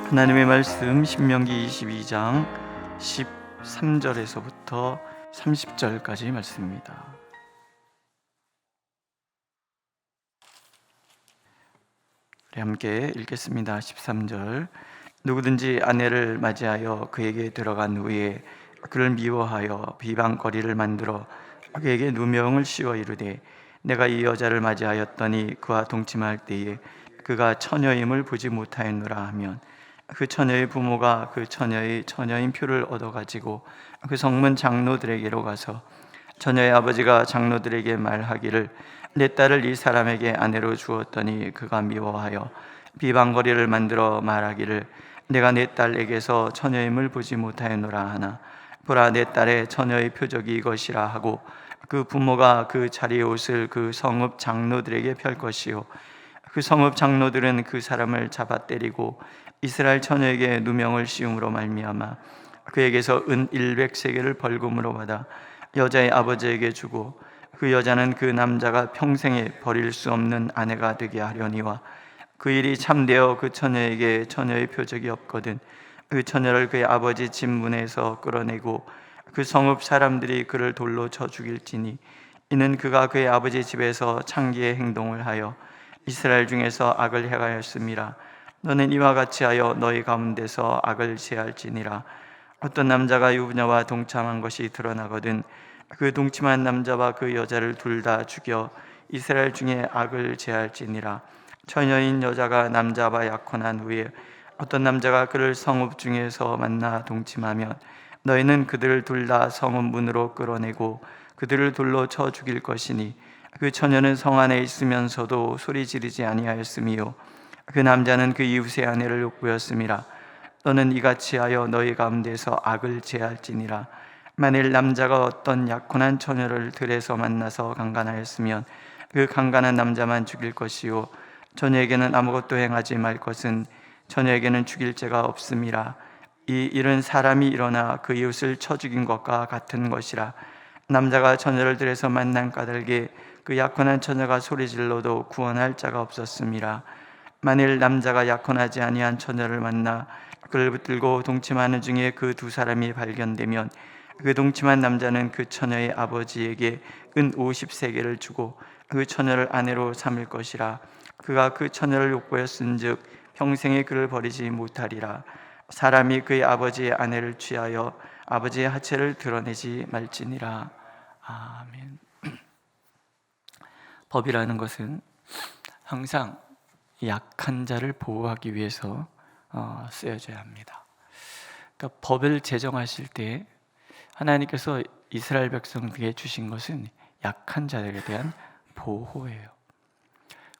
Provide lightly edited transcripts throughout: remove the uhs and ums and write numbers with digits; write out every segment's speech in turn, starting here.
하나님의 말씀 신명기 22장 13절에서부터 30절까지 말씀입니다. 우리 함께 읽겠습니다. 13절. 누구든지 아내를 맞이하여 그에게 들어간 후에 그를 미워하여 비방거리를 만들어 그에게 누명을 씌워 이르되 내가 이 여자를 맞이하였더니 그와 동침할 때에 그가 처녀임을 보지 못하였노라 하면 그 처녀의 부모가 그 처녀의 처녀인 표를 얻어가지고 그 성문 장로들에게로 가서 처녀의 아버지가 장로들에게 말하기를 내 딸을 이 사람에게 아내로 주었더니 그가 미워하여 비방거리를 만들어 말하기를 내가 내 딸에게서 처녀임을 보지 못하였노라 하나 보라 내 딸의 처녀의 표적이 이것이라 하고 그 부모가 그 자리의 옷을 그 성읍 장로들에게 펼 것이요 그 성읍 장로들은 그 사람을 잡아 때리고 이스라엘 처녀에게 누명을 씌움으로 말미암아 그에게서 은 100세겔을 벌금으로 받아 여자의 아버지에게 주고 그 여자는 그 남자가 평생에 버릴 수 없는 아내가 되게 하려니와 그 일이 참되어 그 처녀에게 처녀의 표적이 없거든 그 처녀를 그의 아버지 집 문에서 끌어내고 그 성읍 사람들이 그를 돌로 쳐 죽일지니 이는 그가 그의 아버지 집에서 창기의 행동을 하여 이스라엘 중에서 악을 행하였음이라. 너는 이와 같이 하여 너희 가운데서 악을 제할지니라. 어떤 남자가 유부녀와 동참한 것이 드러나거든 그 동침한 남자와 그 여자를 둘 다 죽여 이스라엘 중에 악을 제할지니라. 처녀인 여자가 남자와 약혼한 후에 어떤 남자가 그를 성읍 중에서 만나 동침하면 너희는 그들을 둘 다 성읍 문으로 끌어내고 그들을 돌로 쳐 죽일 것이니 그 처녀는 성 안에 있으면서도 소리 지르지 아니하였으며 그 남자는 그 이웃의 아내를 욕보였음이라. 너는 이같이 하여 너희 가운데서 악을 제할지니라. 만일 남자가 어떤 약혼한 처녀를 들에서 만나서 강간하였으면 그 강간한 남자만 죽일 것이요 처녀에게는 아무것도 행하지 말 것은 처녀에게는 죽일 죄가 없음이라. 이 일은 사람이 일어나 그 이웃을 쳐 죽인 것과 같은 것이라. 남자가 처녀를 들에서 만난 까닭에 그 약혼한 처녀가 소리질러도 구원할 자가 없었음이라. 만일 남자가 약혼하지 아니한 처녀를 만나 그를 붙들고 동침하는 중에 그 두 사람이 발견되면 그 동침한 남자는 그 처녀의 아버지에게 은 50세겔을 주고 그 처녀를 아내로 삼을 것이라. 그가 그 처녀를 욕보였은즉 평생에 그를 버리지 못하리라. 사람이 그의 아버지의 아내를 취하여 아버지의 하체를 드러내지 말지니라. 아멘. 법이라는 것은 항상 약한 자를 보호하기 위해서 쓰여져야 합니다. 그러니까 법을 제정하실 때 하나님께서 이스라엘 백성들에게 주신 것은 약한 자들에 대한 보호예요.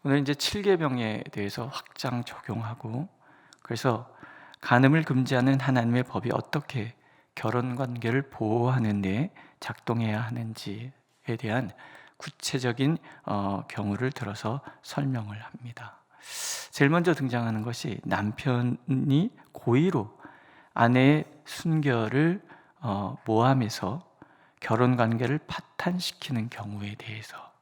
오늘 이제 7계명에 대해서 확장 적용하고, 그래서 간음을 금지하는 하나님의 법이 어떻게 결혼 관계를 보호하는 데 작동해야 하는지에 대한 구체적인 경우를 들어서 설명을 합니다. 제일 먼저 등장하는 것이 남편이 고의로 아내의 순결을 모함해서 결혼 관계를 파탄시키는 경우에 대해서,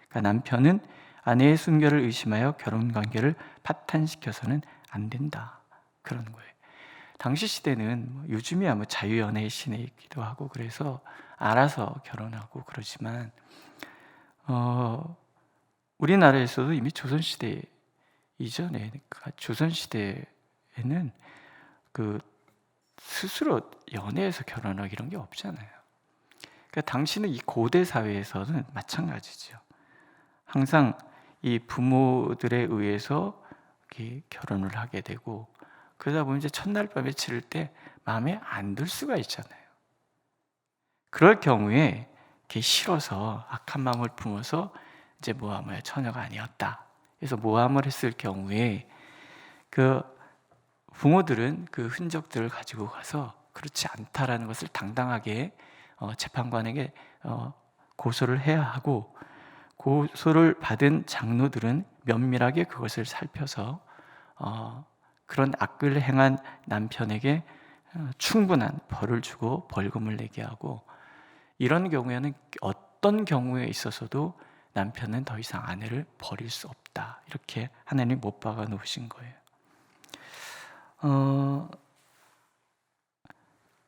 그러니까 남편은 아내의 순결을 의심하여 결혼 관계를 파탄시켜서는 안 된다, 그런 거예요. 당시 시대는 요즘이야 자유연애의 시대이기도 하고 그래서 알아서 결혼하고 그러지만 우리나라에서도 이미 조선시대 이전에, 그러니까 조선시대에는 그 스스로 연애해서 결혼하기 이런 게 없잖아요. 그러니까 당시는 이 고대 사회에서는 마찬가지죠. 항상 이 부모들에 의해서 결혼을 하게 되고, 그러다 보면 이제 첫날 밤에 치를 때 마음에 안 들 수가 있잖아요. 그럴 경우에 싫어서 악한 마음을 품어서 이제 모함을 처녀가 아니었다, 그래서 모함을 했을 경우에 그 부모들은 그 흔적들을 가지고 가서 그렇지 않다라는 것을 당당하게 재판관에게 고소를 해야 하고, 고소를 받은 장로들은 면밀하게 그것을 살펴서 그런 악을 행한 남편에게 충분한 벌을 주고 벌금을 내게 하고, 이런 경우에는 어떤 경우에 있어서도 남편은 더 이상 아내를 버릴 수 없다, 이렇게 하나님이 못 박아 놓으신 거예요. 어,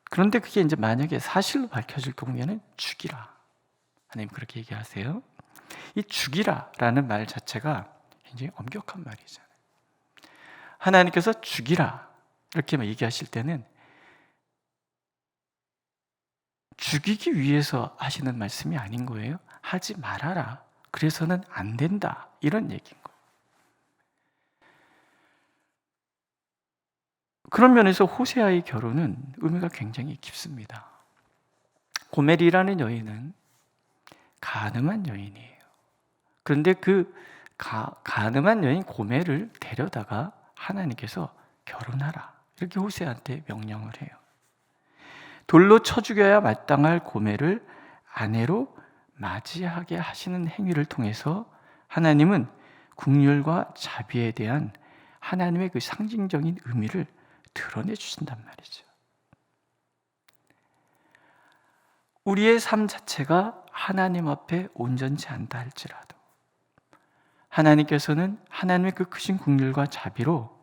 그런데 그게 이제 만약에 사실로 밝혀질 경우에는 죽이라. 하나님 그렇게 얘기하세요. 이 죽이라라는 말 자체가 굉장히 엄격한 말이잖아요. 하나님께서 죽이라 이렇게 얘기하실 때는 죽이기 위해서 하시는 말씀이 아닌 거예요. 하지 말아라. 그래서는 안 된다. 이런 얘기인 거예요. 그런 면에서 호세아의 결혼은 의미가 굉장히 깊습니다. 고멜이라는 여인은 가늠한 여인이에요. 그런데 그 가늠한 여인 고멜을 데려다가 하나님께서 결혼하라. 이렇게 호세아한테 명령을 해요. 돌로 쳐 죽여야 마땅할 고멜을 아내로 맞이하게 하시는 행위를 통해서 하나님은 긍휼과 자비에 대한 하나님의 그 상징적인 의미를 드러내 주신단 말이죠. 우리의 삶 자체가 하나님 앞에 온전치 않다 할지라도 하나님께서는 하나님의 그 크신 긍휼과 자비로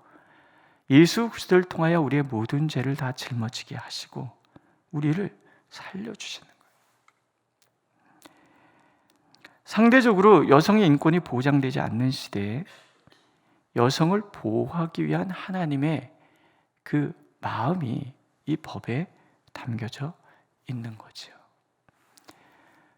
예수 그리스도를 통하여 우리의 모든 죄를 다 짊어지게 하시고 우리를 살려주시는 거예요. 상대적으로 여성의 인권이 보장되지 않는 시대에 여성을 보호하기 위한 하나님의 그 마음이 이 법에 담겨져 있는 거죠.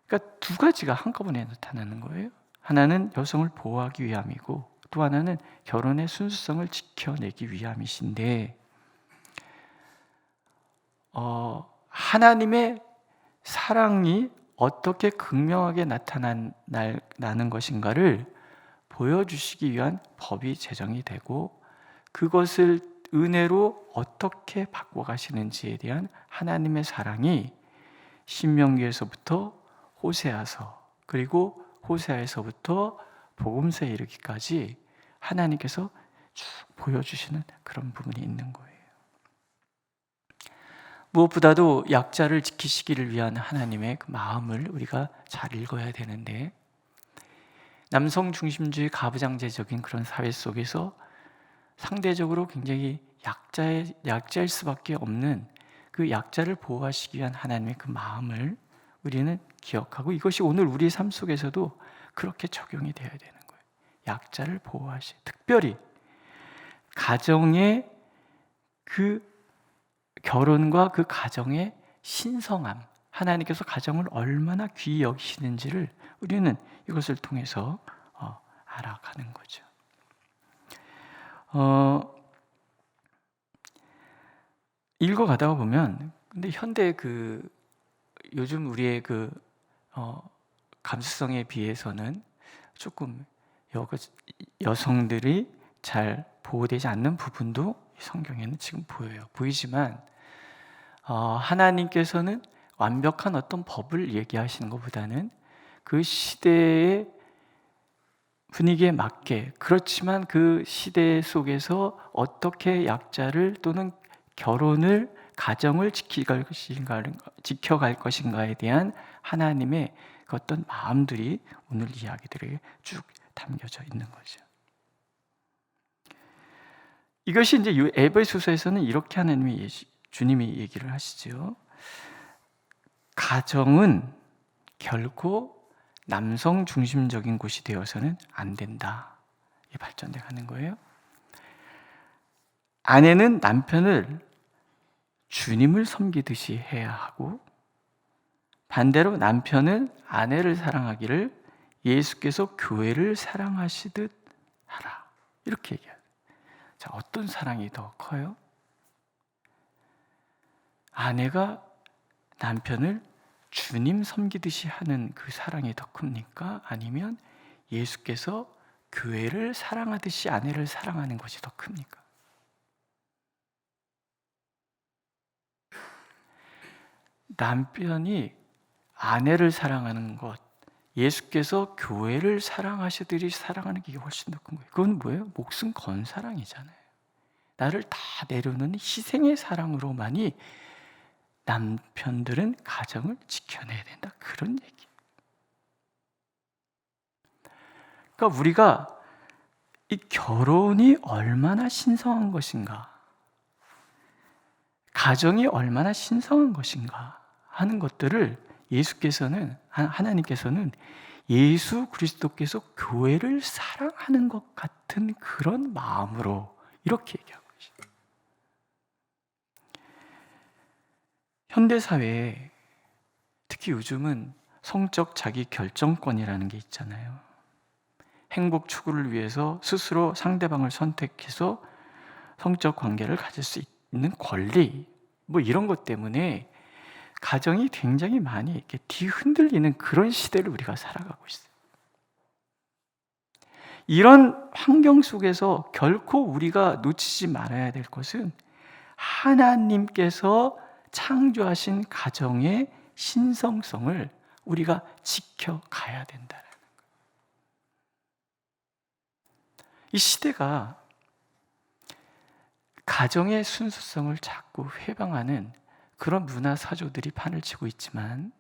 그러니까 두 가지가 한꺼번에 나타나는 거예요. 하나는 여성을 보호하기 위함이고 또 하나는 결혼의 순수성을 지켜내기 위함이신데 하나님의 사랑이 어떻게 극명하게 나타나는 것인가를 보여주시기 위한 법이 제정이 되고 그것을 은혜로 어떻게 바꿔가시는지에 대한 하나님의 사랑이 신명기에서부터 호세아서 그리고 호세아에서부터 복음서에 이르기까지 하나님께서 쭉 보여주시는 그런 부분이 있는 거예요. 무엇보다도 약자를 지키시기를 위한 하나님의 그 마음을 우리가 잘 읽어야 되는데 남성 중심주의 가부장제적인 그런 사회 속에서 상대적으로 굉장히 약자일 수밖에 없는 그 약자를 보호하시기 위한 하나님의 그 마음을 우리는 기억하고 이것이 오늘 우리의 삶 속에서도 그렇게 적용이 되어야 되는 거예요. 약자를 보호하시. 특별히 가정의 그 결혼과 그 가정의 신성함, 하나님께서 가정을 얼마나 귀히 여기시는지를 우리는 이것을 통해서 알아가는 거죠. 읽어가다가 보면, 근데 현대 요즘 우리의 감수성에 비해서는 조금 여성들이 잘 보호되지 않는 부분도 성경에는 지금 보이지만 하나님께서는 완벽한 어떤 법을 얘기하시는 것보다는 그 시대의 분위기에 맞게 그렇지만 그 시대 속에서 어떻게 약자를 또는 결혼을 가정을 지켜갈 것인가에 대한 하나님의 그 어떤 마음들이 오늘 이야기들에 쭉 담겨져 있는 거죠. 이것이 이제 에베소서에서는 이렇게 주님이 얘기를 하시죠. 가정은 결코 남성 중심적인 곳이 되어서는 안 된다. 이게 발전돼 가는 거예요. 아내는 남편을 주님을 섬기듯이 해야 하고 반대로 남편은 아내를 사랑하기를 예수께서 교회를 사랑하시듯 하라. 이렇게 얘기해요. 자, 어떤 사랑이 더 커요? 아내가 남편을 주님 섬기듯이 하는 그 사랑이 더 큽니까? 아니면 예수께서 교회를 사랑하듯이 아내를 사랑하는 것이 더 큽니까? 남편이 아내를 사랑하는 것, 예수께서 교회를 사랑하시듯이 사랑하는 게 훨씬 더 큰 거예요. 그건 뭐예요? 목숨 건 사랑이잖아요. 나를 다 내려놓는 희생의 사랑으로만이 남편들은 가정을 지켜내야 된다. 그런 얘기. 그러니까 우리가 이 결혼이 얼마나 신성한 것인가, 가정이 얼마나 신성한 것인가 하는 것들을 하나님께서는 예수 그리스도께서 교회를 사랑하는 것 같은 그런 마음으로 이렇게 얘기하고 계십니다. 현대사회에 특히 요즘은 성적 자기 결정권이라는 게 있잖아요. 행복 추구를 위해서 스스로 상대방을 선택해서 성적 관계를 가질 수 있는 권리, 이런 것 때문에 가정이 굉장히 많이 이렇게 뒤흔들리는 그런 시대를 우리가 살아가고 있어요. 이런 환경 속에서 결코 우리가 놓치지 말아야 될 것은 하나님께서 창조하신 가정의 신성성을 우리가 지켜가야 된다는 거예요. 이 시대가 가정의 순수성을 자꾸 회방하는 그런 문화 사조들이 판을 치고 있지만,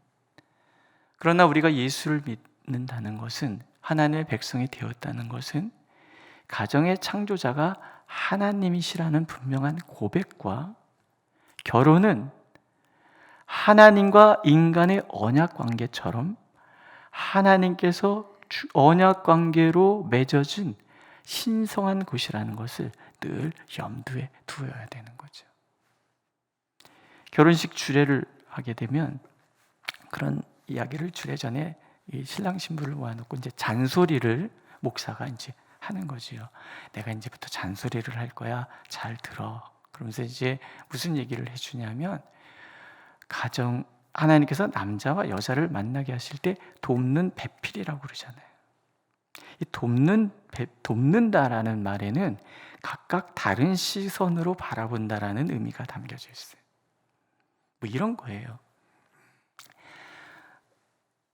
그러나 우리가 예수를 믿는다는 것은, 하나님의 백성이 되었다는 것은 가정의 창조자가 하나님이시라는 분명한 고백과 결혼은 하나님과 인간의 언약 관계처럼 하나님께서 언약 관계로 맺어진 신성한 곳이라는 것을 늘 염두에 두어야 되는 거죠. 결혼식 주례를 하게 되면 그런 이야기를 주례 전에 이 신랑 신부를 모아놓고 이제 잔소리를 목사가 이제 하는 거지요. 내가 이제부터 잔소리를 할 거야. 잘 들어. 그러면서 이제 무슨 얘기를 해주냐면, 하나님께서 남자와 여자를 만나게 하실 때 돕는 배필이라고 그러잖아요. 이 돕는다라는 말에는 각각 다른 시선으로 바라본다라는 의미가 담겨져 있어요. 이런 거예요.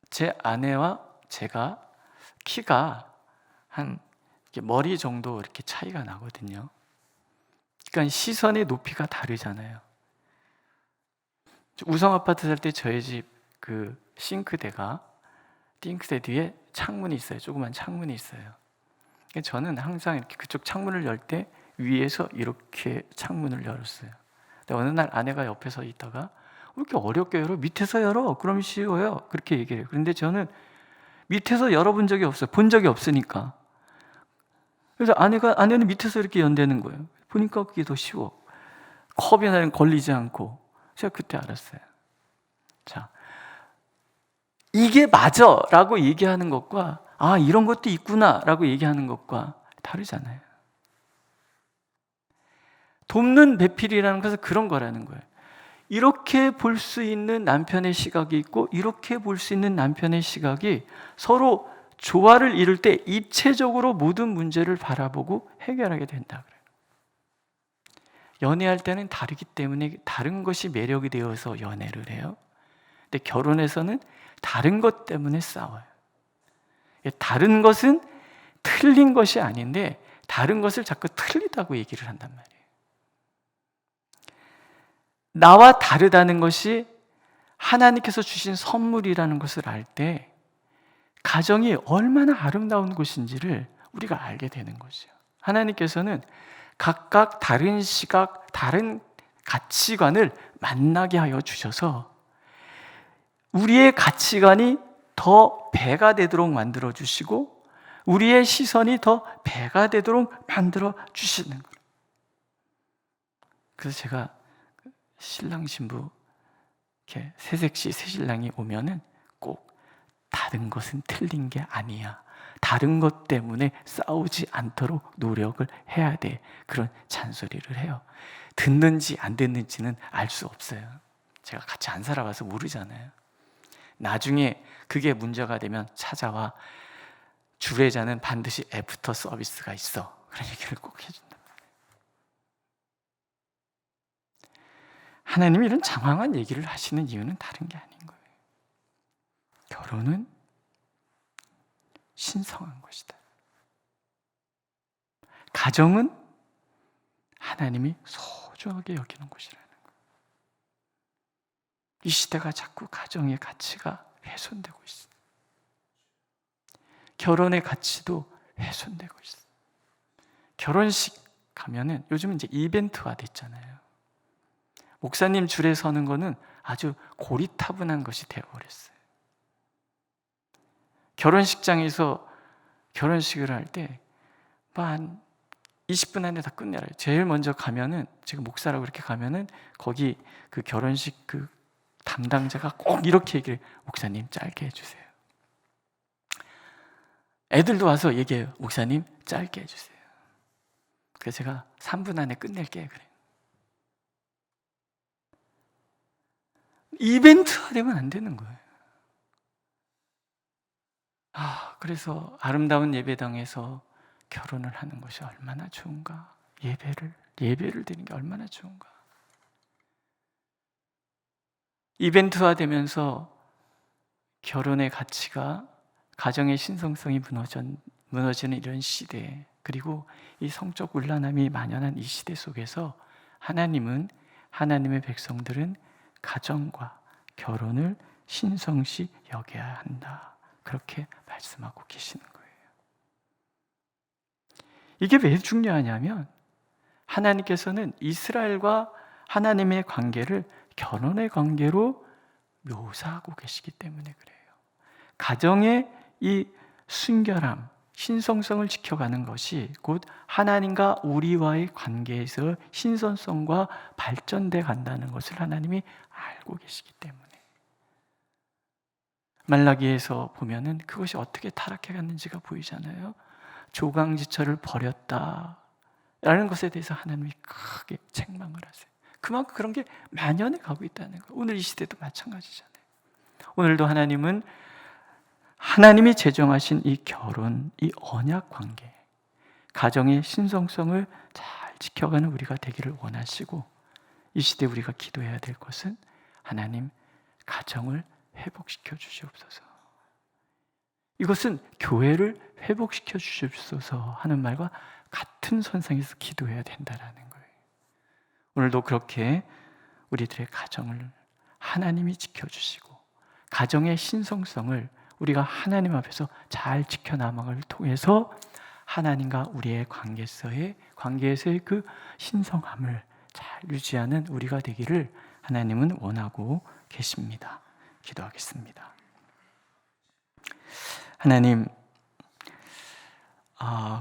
제 아내와 제가 키가 한 머리 정도 이렇게 차이가 나거든요. 그러니까 시선의 높이가 다르잖아요. 우성 아파트 살 때 저희 집 그 싱크대 뒤에 창문이 있어요. 조그만 창문이 있어요. 저는 항상 이렇게 그쪽 창문을 열 때 위에서 이렇게 창문을 열었어요. 근데 어느 날 아내가 옆에 서 있다가 왜 이렇게 어렵게 열어? 밑에서 열어. 그럼 쉬워요. 그렇게 얘기를 해요. 그런데 저는 밑에서 열어본 적이 없어요. 본 적이 없으니까. 그래서 아내는 밑에서 이렇게 연다는 거예요. 보니까 그게 더 쉬워. 컵이나 걸리지 않고. 제가 그때 알았어요. 자, 이게 맞아 라고 얘기하는 것과 이런 것도 있구나 라고 얘기하는 것과 다르잖아요. 돕는 배필이라는 것은 그런 거라는 거예요. 이렇게 볼 수 있는 남편의 시각이 있고 이렇게 볼 수 있는 남편의 시각이 서로 조화를 이룰 때 입체적으로 모든 문제를 바라보고 해결하게 된다 그래요. 연애할 때는 다르기 때문에 다른 것이 매력이 되어서 연애를 해요. 근데 결혼에서는 다른 것 때문에 싸워요. 다른 것은 틀린 것이 아닌데 다른 것을 자꾸 틀리다고 얘기를 한단 말이에요. 나와 다르다는 것이 하나님께서 주신 선물이라는 것을 알 때 가정이 얼마나 아름다운 곳인지를 우리가 알게 되는 거죠. 하나님께서는 각각 다른 시각, 다른 가치관을 만나게 하여 주셔서 우리의 가치관이 더 배가 되도록 만들어 주시고 우리의 시선이 더 배가 되도록 만들어 주시는 거예요. 그래서 제가 신랑 신부 이렇게 새색시 새신랑이 오면은 꼭 다른 것은 틀린 게 아니야. 다른 것 때문에 싸우지 않도록 노력을 해야 돼. 그런 잔소리를 해요. 듣는지 안 듣는지는 알 수 없어요. 제가 같이 안 살아봐서 모르잖아요. 나중에 그게 문제가 되면 찾아와. 주례자는 반드시 애프터 서비스가 있어. 그런 얘기를 꼭 해준다. 하나님이 이런 장황한 얘기를 하시는 이유는 다른 게 아닌 거예요. 결혼은 신성한 것이다. 가정은 하나님이 소중하게 여기는 곳이라는 거예요. 이 시대가 자꾸 가정의 가치가 훼손되고 있어요. 결혼의 가치도 훼손되고 있어요. 결혼식 가면은 요즘 이제 이벤트화 됐잖아요. 목사님 줄에 서는 거는 아주 고리타분한 것이 되어버렸어요. 결혼식장에서 결혼식을 할 때 한 20분 안에 다 끝내라. 제일 먼저 가면은, 제가 목사라고 그렇게 가면은 거기 그 결혼식 그 담당자가 꼭 이렇게 얘기를 해요. 목사님 짧게 해주세요. 애들도 와서 얘기해요. 목사님 짧게 해주세요. 그래서 제가 3분 안에 끝낼게요. 그래요. 이벤트화되면 안 되는 거예요. 그래서 아름다운 예배당에서 결혼을 하는 것이 얼마나 좋은가. 예배를 드리는 게 얼마나 좋은가. 이벤트화되면서 결혼의 가치가, 가정의 신성성이 무너지는 이런 시대, 그리고 이 성적 울란함이 만연한 이 시대 속에서 하나님의 백성들은 가정과 결혼을 신성시 여겨야 한다. 그렇게 말씀하고 계시는 거예요. 이게 왜 중요하냐면 하나님께서는 이스라엘과 하나님의 관계를 결혼의 관계로 묘사하고 계시기 때문에 그래요. 가정의 이 순결함, 신성성을 지켜가는 것이 곧 하나님과 우리와의 관계에서 신선성과 발전돼 간다는 것을 하나님이 알고 계시기 때문에, 말라기에서 보면은 그것이 어떻게 타락해 갔는지가 보이잖아요. 조강지처를 버렸다 라는 것에 대해서 하나님이 크게 책망을 하세요. 그만큼 그런 게 만연해 가고 있다는 거예요. 오늘 이 시대도 마찬가지잖아요. 오늘도 하나님은 하나님이 제정하신 이 결혼, 이 언약 관계, 가정의 신성성을 잘 지켜가는 우리가 되기를 원하시고, 이 시대에 우리가 기도해야 될 것은 하나님 가정을 회복시켜 주시옵소서. 이것은 교회를 회복시켜 주시옵소서 하는 말과 같은 선상에서 기도해야 된다라는 거예요. 오늘도 그렇게 우리들의 가정을 하나님이 지켜주시고, 가정의 신성성을 우리가 하나님 앞에서 잘 지켜나가를 통해서 하나님과 우리의 관계에서의 그 신성함을 잘 유지하는 우리가 되기를 하나님은 원하고 계십니다. 기도하겠습니다. 하나님,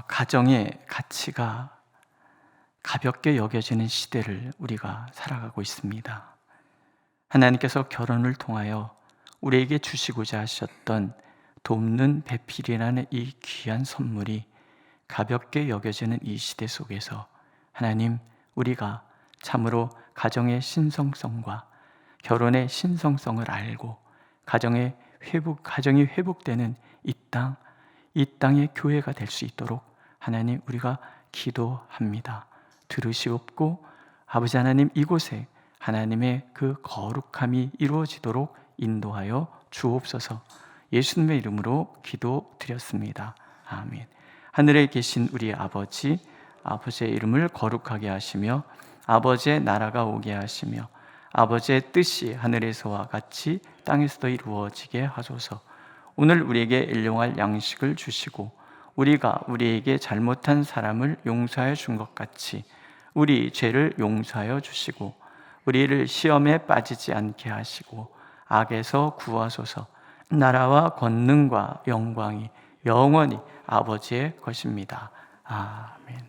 가정의 가치가 가볍게 여겨지는 시대를 우리가 살아가고 있습니다. 하나님께서 결혼을 통하여 우리에게 주시고자 하셨던 돕는 배필이라는 이 귀한 선물이 가볍게 여겨지는 이 시대 속에서 하나님, 우리가 참으로 가정의 신성성과 결혼의 신성성을 알고 가정이 회복되는 이 땅의 교회가 될 수 있도록 하나님, 우리가 기도합니다. 들으시옵고 아버지 하나님, 이곳에 하나님의 그 거룩함이 이루어지도록 인도하여 주옵소서. 예수님의 이름으로 기도드렸습니다. 아멘. 하늘에 계신 우리 아버지, 아버지의 이름을 거룩하게 하시며 아버지의 나라가 오게 하시며 아버지의 뜻이 하늘에서와 같이 땅에서도 이루어지게 하소서. 오늘 우리에게 일용할 양식을 주시고 우리가 우리에게 잘못한 사람을 용서하여 준 것 같이 우리 죄를 용서하여 주시고 우리를 시험에 빠지지 않게 하시고 악에서 구하소서. 나라와 권능과 영광이 영원히 아버지의 것입니다. 아멘.